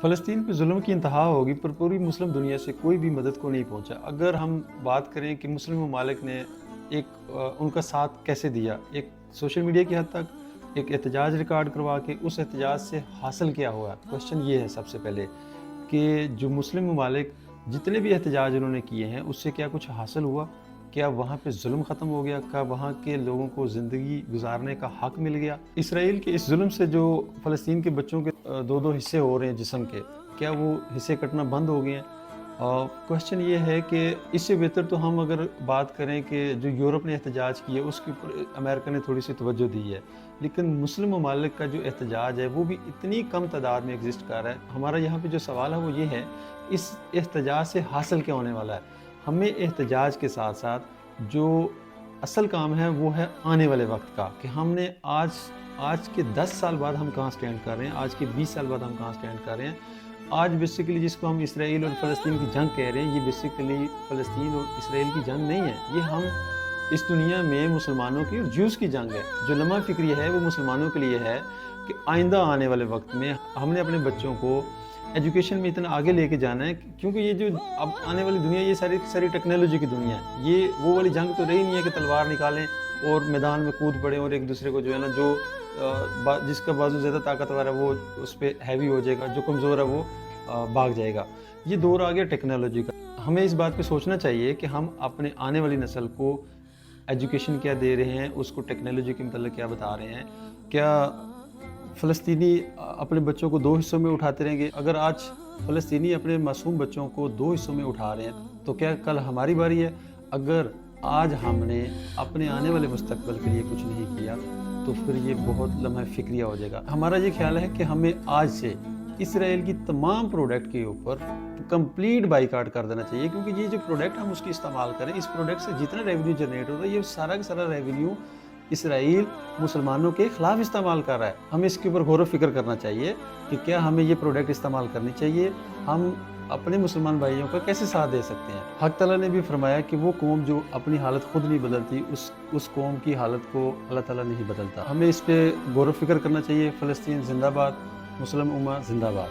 फ़लस्तीन पे ज़ुल्म की इंतहा होगी पर पूरी मुस्लिम दुनिया से कोई भी मदद को नहीं पहुंचा। अगर हम बात करें कि मुस्लिम ममालिक ने उनका साथ कैसे दिया, एक सोशल मीडिया की हद तक एक एहतजाज रिकॉर्ड करवा के उस एहतजाज से हासिल क्या हुआ। क्वेश्चन ये है सबसे पहले कि जो मुस्लिम ममालिक जितने भी एहतजाज उन्होंने किए हैं उससे क्या कुछ हासिल हुआ? क्या वहाँ पे ज़ुल्म ख़त्म हो गया? क्या वहाँ के लोगों को ज़िंदगी गुजारने का हक़ मिल गया? इसराइल के इस ज़ुल्म से जो फ़लस्तीन के बच्चों के दो हिस्से हो रहे हैं जिस्म के, क्या वो हिस्से कटना बंद हो गए हैं? क्वेश्चन ये है कि इससे बेहतर तो हम अगर बात करें कि जो यूरोप ने एहतजाज किया उसके ऊपर अमेरिका ने थोड़ी सी तवज्जो दी है, लेकिन मुस्लिम ममालिक का जो एहतजाज है वो भी इतनी कम तादाद में एग्जिस्ट कर रहा है। हमारा यहाँ पे जो सवाल है वो ये है, इस एहतजाज से हासिल क्या होने वाला है? हमें एहतजाज के साथ साथ जो असल काम है वो है आने वाले वक्त का, कि हमने आज के 10 साल बाद हम कहाँ स्टैंड कर रहे हैं, आज के 20 साल बाद हम कहाँ स्टैंड कर रहे हैं। आज बेसिकली जिसको हम इसराइल और फ़लस्तीन की जंग कह रहे हैं, ये बेसिकली फ़लस्तीन और इसराइल की जंग नहीं है, ये हम इस दुनिया में मुसलमानों की और ज्यूज़ की जंग है। जो लम्हा फ़िक्री है वो मुसलमानों के लिए है कि आइंदा आने वाले वक्त में हमने अपने बच्चों को एजुकेशन में इतना आगे लेके जाना है, क्योंकि ये जो अब आने वाली दुनिया, ये सारी टेक्नोलॉजी की दुनिया है। ये वो वाली जंग तो रही नहीं है कि तलवार निकालें और मैदान में कूद पड़े और एक दूसरे को जो है ना, जो जिसका बाजू ज़्यादा ताकतवर है वो उस पर हैवी हो जाएगा, जो कमज़ोर है वो भाग जाएगा। ये दौर आ गया टेक्नोलॉजी का। हमें इस बात पे सोचना चाहिए कि हम अपने आने वाली नस्ल को एजुकेशन क्या दे रहे हैं, उसको टेक्नोलॉजी के मतलब क्या बता रहे हैं। क्या फ़लस्तीनी अपने बच्चों को 2 हिस्सों में उठाते रहेंगे? अगर आज फ़लस्तीनी अपने मासूम बच्चों को 2 हिस्सों में उठा रहे हैं तो क्या कल हमारी बारी है? अगर आज हमने अपने आने वाले मुस्तक़बल के लिए कुछ नहीं किया तो फिर ये बहुत लम्हा फ़िक्रिया हो जाएगा। हमारा ये ख्याल है कि हमें आज से इसराइल की तमाम प्रोडक्ट के ऊपर कंप्लीट बाइकआउट कर देना चाहिए, क्योंकि ये जो प्रोडक्ट हम उसकी इस्तेमाल करें, इस प्रोडक्ट से जितना रेवेन्यू जनरेट हो रहा है ये सारा का सारा रेवेन्यू इसराइल मुसलमानों के ख़िलाफ़ इस्तेमाल कर रहा है। हमें इसके ऊपर गौर व फ़िक्र करना चाहिए कि क्या हमें ये प्रोडक्ट इस्तेमाल करनी चाहिए, हम अपने मुसलमान भाइयों का कैसे साथ दे सकते हैं। हक़ ताला ने भी फरमाया कि वो कौम जो अपनी हालत खुद नहीं बदलती, उस कौम की हालत को अल्लाह ताला नहीं बदलता। हमें इस पे गौर व फ़िक्र करना चाहिए। फ़लस्तीन ज़िंदाबाद, मुस्लिम उम्मा ज़िंदाबाद।